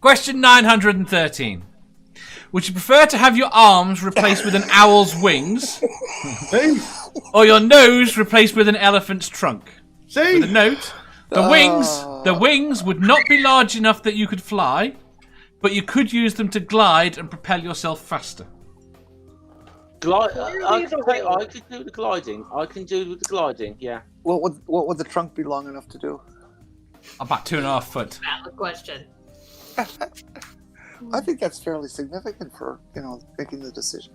Question 913. Would you prefer to have your arms replaced with an owl's wings, or your nose replaced with an elephant's trunk? With a note: the wings would not be large enough that you could fly, but you could use them to glide and propel yourself faster. I could do the gliding. I can do the gliding. Yeah. What would the trunk be long enough to do? About 2.5 foot. Valid question. I think that's fairly significant for making the decision.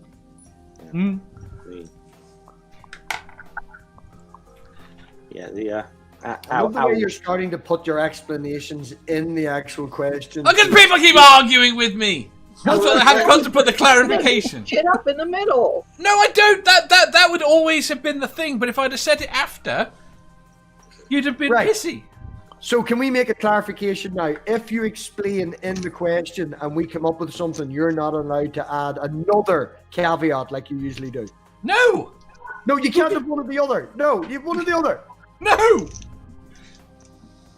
Yeah. I love the way you're starting to put your explanations in the actual question. Look at people keep arguing with me. I have got to put the clarification. Shit up in the middle. No, I don't. That would always have been the thing. But if I'd have said it after, you'd have been pissy. So can we make a clarification now? If you explain in the question and we come up with something, you're not allowed to add another caveat like you usually do. No, you can't have one or the other. No, you have one or the other. No.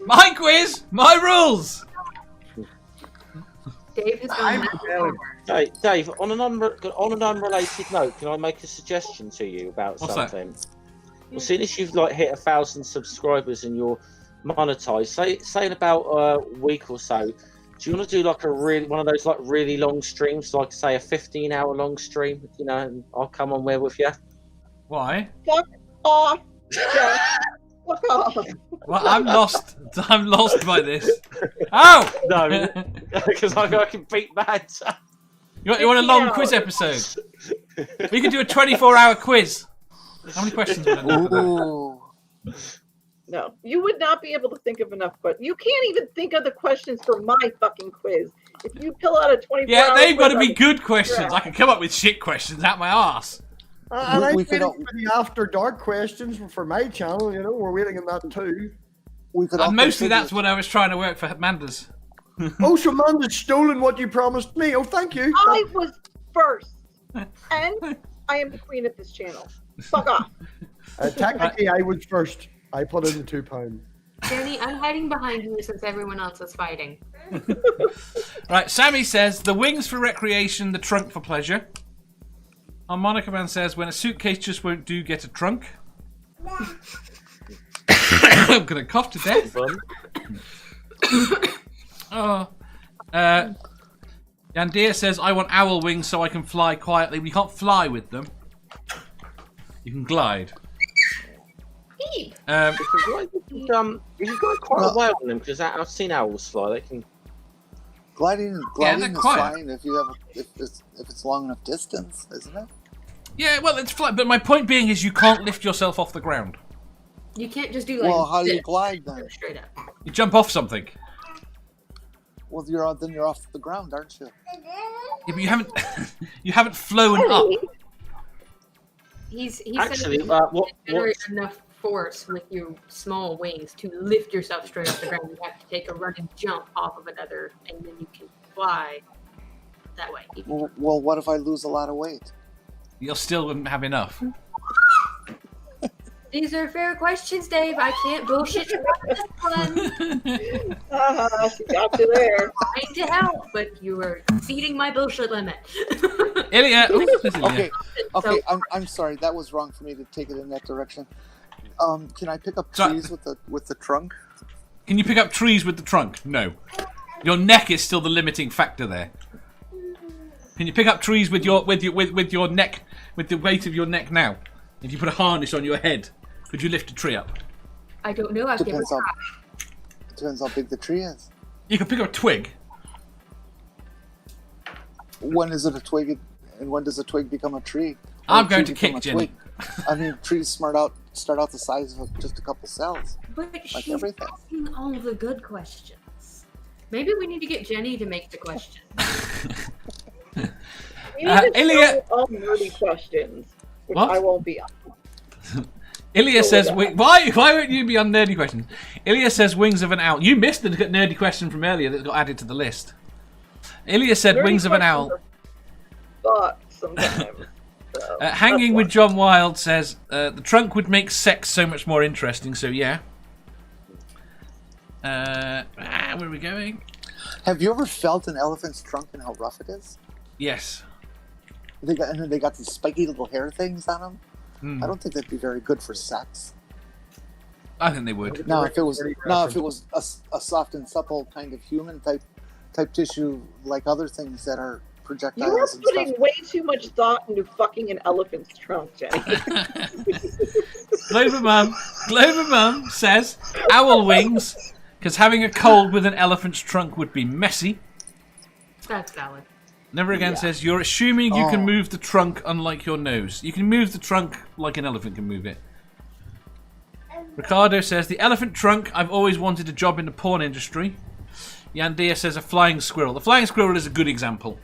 My quiz, my rules. Dave has gone Hey, Dave, on an unrelated note, can I make a suggestion to you about something? Well, seeing as you've hit 1,000 subscribers and you're monetized, say in about a week or so, do you want to do one of those really long streams, like say a 15-hour long stream? And I'll come on with you. Why? Fuck off. Fuck off. Well, I'm lost. I'm lost by this. Oh no, because I can beat that. You want a long quiz episode? We could do a 24-hour quiz. How many questions would I need for that? No, you would not be able to think of enough questions. You can't even think of the questions for my fucking quiz. If you pull out a 24-hour Yeah, they've got to be quiz, good questions. I can come up with shit questions out my arse. And I'm waiting for the After Dark questions for my channel. We're waiting on that too. And mostly that's what I was trying to work for Manda's. Oh, so Manda's stolen what you promised me. Oh, thank you. I was first, and I am the queen of this channel. Fuck off. Technically, I was first. I put in the £2. Danny, I'm hiding behind you since everyone else is fighting. Right, Sammy says, the wings for recreation, the trunk for pleasure. Monica Man says, when a suitcase just won't do, get a trunk. I'm going to cough to death. Yandir says, I want owl wings so I can fly quietly. We can't fly with them. You can glide. You can go quite a way on them because I've seen owls fly. They can gliding is fine if it's long enough distance, isn't it? Yeah, well, it's flat. But my point being is, you can't lift yourself off the ground. You can't just do Well, how do you glide then? Straight up. You jump off something. Well, then you're off the ground, aren't you? Yeah, but you haven't flown up. He actually said generate enough force with your small wings to lift yourself straight off the ground. You have to take a running jump off of another, and then you can fly that way. Well, what if I lose a lot of weight? You'll still wouldn't have enough. These are fair questions, Dave. I can't bullshit you about this one. She got you there. Trying to help, but you are exceeding my bullshit limit. Ilya. Okay. I'm sorry. That was wrong for me to take it in that direction. Can I pick up trees with the trunk? Can you pick up trees with the trunk? No. Your neck is still the limiting factor there. Can you pick up trees with your neck, with the weight of your neck now? If you put a harness on your head, could you lift a tree up? I don't know. Depends how big the tree is. You can pick up a twig. When is it a twig, and when does a twig become a tree? I'm going to kick Jenny. I mean, trees start out the size of just a couple cells. But like she's everything. asking all the good questions. Maybe we need to get Jenny to make the question. We need to Ilya, all nerdy questions, which what? I won't be on. Ilya says, why won't you be on nerdy questions? Ilya says, wings of an owl. You missed the nerdy question from earlier that got added to the list. Ilya said, nerdy wings of an owl. Sometimes. So, hanging with John Wilde says, the trunk would make sex so much more interesting, so yeah. Where are we going? Have you ever felt an elephant's trunk and how rough it is? Yes. They got these spiky little hair things on them. Mm. I don't think that'd be very good for sex. I think they would. Now, if it was a soft and supple kind of human type tissue, like other things that are projectiles. You are and putting stuff. way too much thought into fucking an elephant's trunk, Jenny. Glover Mum says owl wings, because having a cold with an elephant's trunk would be messy. That's valid. Never Again says you're assuming you can move the trunk unlike your nose. You can move the trunk like an elephant can move it. Ricardo says the elephant trunk. I've always wanted a job in the porn industry. Yandia says a flying squirrel. The flying squirrel is a good example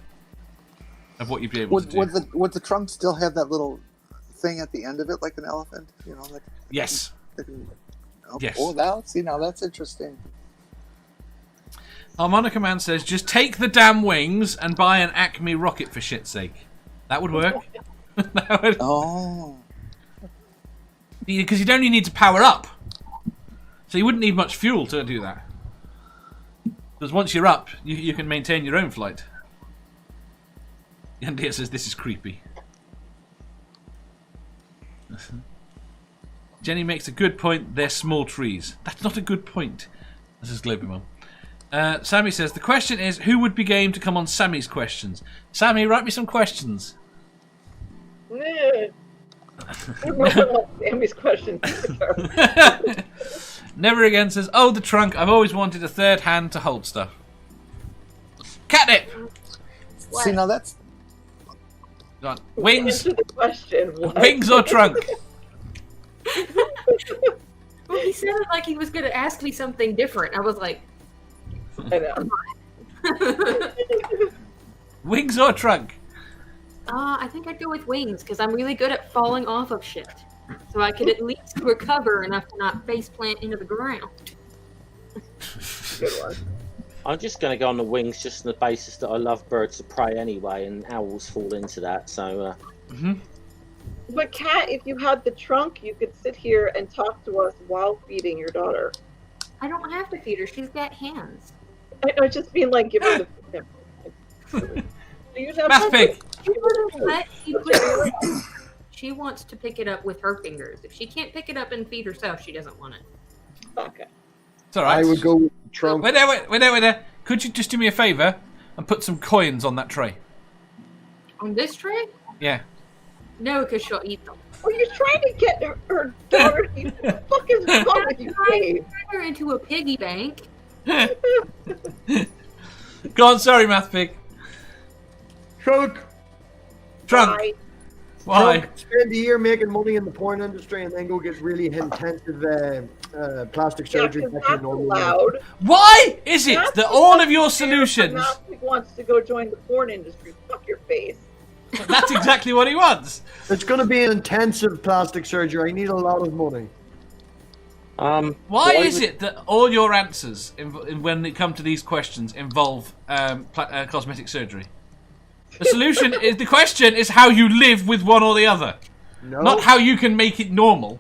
of what you'd be able to do. Would the trunk still have that little thing at the end of it, like an elephant? You know, like yes. Yes. Oh, now that's interesting. Harmonica Man says just take the damn wings and buy an Acme rocket for shit's sake. That would work. Because you'd only need to power up. So you wouldn't need much fuel to do that. Because once you're up, you can maintain your own flight. Yandia says this is creepy. Jenny makes a good point. They're small trees. That's not a good point. This is Global Mom. Sammy says the question is who would be game to come on Sammy's questions. Sammy, write me some questions. Sammy's questions. Never Again says, oh, the trunk. I've always wanted a third hand to hold stuff. Catnip! What? See, now that's... Go on. Wings. Answer the question. What? Wings or trunk? Well, he said it like he was going to ask me something different. I was like... I know. Wings or trunk? I think I'd go with wings, because I'm really good at falling off of shit. So I could at least recover enough to not faceplant into the ground. Good one. I'm just going to go on the wings just on the basis that I love birds of prey anyway, and owls fall into that, so... But Kat, if you had the trunk, you could sit here and talk to us while feeding your daughter. I don't have to feed her. She's got hands. I just mean like give her the... Math pig! She wants to pick it up with her fingers. If she can't pick it up and feed herself, she doesn't want it. Okay. It's alright. I would go with the trunk. Wait there. Could you just do me a favour and put some coins on that tray? On this tray? Yeah. No, because she'll eat them. Well, you're trying to get her daughter to eat. What the fuck is wrong with you, Dave? Turn her into a piggy bank. Go on, sorry, Math pig. Trunk. Trunk. Why? Trunk. Spend a year making money in the porn industry and then go get really intensive plastic surgery. Yeah, that's allowed. Why is it that all of your solutions... Gnostic wants to go join the porn industry. Fuck your face. That's exactly what he wants. It's going to be an intensive plastic surgery. I need a lot of money. Why is it that all your answers, when they come to these questions, involve cosmetic surgery? The solution is the question is how you live with one or the other, not how you can make it normal.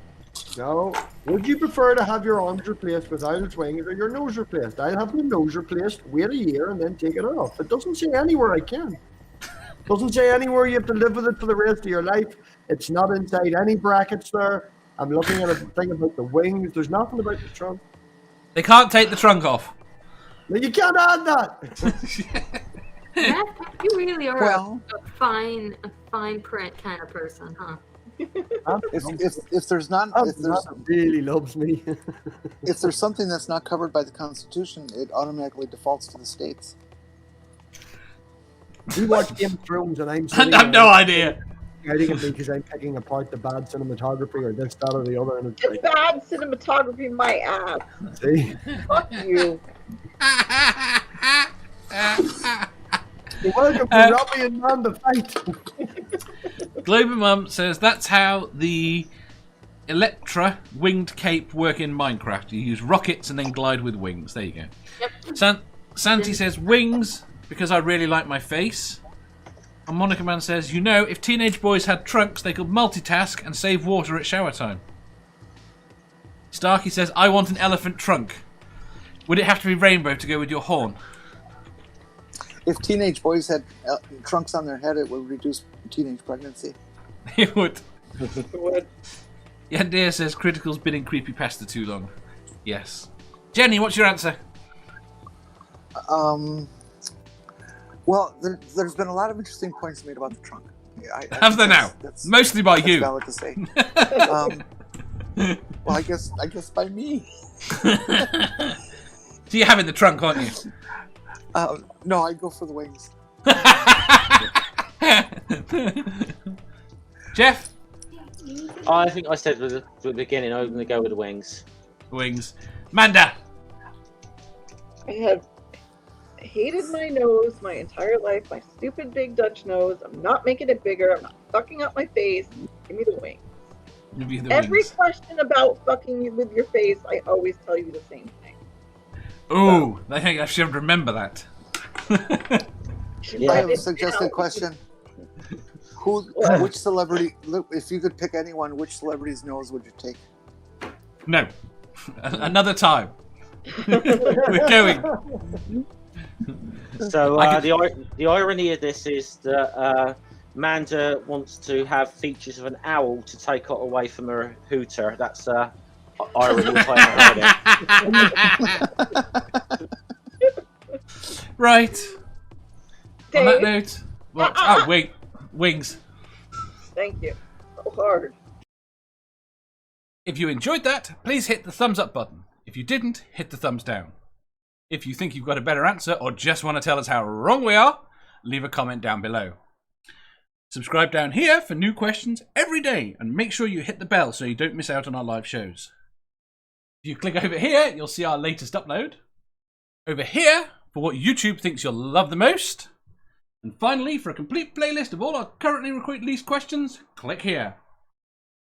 No. Would you prefer to have your arms replaced without its wings or your nose replaced? I'll have the nose replaced, wait a year, and then take it off. It doesn't say anywhere I can. Doesn't say anywhere you have to live with it for the rest of your life. It's not inside any brackets there. I'm looking at a thing about the wings. There's nothing about the trunk. They can't take the trunk off. No, you can't add that. You really are a fine print kind of person, huh? If there's not, really loves me. If there's something that's not covered by the Constitution, it automatically defaults to the states. We watch Game of Thrones and I have no idea. Shouting at me because I'm picking apart the bad cinematography or this, that, or the other. And it's bad cinematography, my ass. See? Fuck you. You're welcome to Robbie and Man the Fight. Global Mum says that's how the Electra winged cape work in Minecraft. You use rockets and then glide with wings. There you go. Yep. Santi says wings because I really like my face. And Monica Man says, you know, if teenage boys had trunks, they could multitask and save water at shower time. Starkey says, I want an elephant trunk. Would it have to be rainbow to go with your horn? if teenage boys had trunks on their head, it would reduce teenage pregnancy. It would. It would. Yeah, Dear says Critical's been in creepypasta too long. Yes. Jenny, what's your answer? Well, there's been a lot of interesting points made about the trunk. Have there now? Mostly by you. Valid to say. Well, I guess by me. So you're having the trunk, aren't you? No, I'd go for the wings. Jeff? I think I said at the beginning I'm going to go with the wings. Wings. Manda? I have hated my nose my entire life. My stupid big Dutch nose. I'm not making it bigger. I'm not fucking up my face. Give me the wings. Every question about fucking with your face, I always tell you the same thing. Ooh, I think I should remember that. I have a suggested question. Which celebrity, if you could pick anyone, which celebrity's nose would you take? No. Another time. We're going. So the irony of this is that Manda wants to have features of an owl to take it away from her hooter. That's irony if I haven't heard it. Right. Dave? On that note, wait, wings. Thank you. So hard. If you enjoyed that, please hit the thumbs up button. If you didn't, hit the thumbs down. If you think you've got a better answer or just want to tell us how wrong we are, leave a comment down below. Subscribe down here for new questions every day and make sure you hit the bell so you don't miss out on our live shows. If you click over here, you'll see our latest upload. Over here, for what YouTube thinks you'll love the most. And finally, for a complete playlist of all our currently released questions, click here.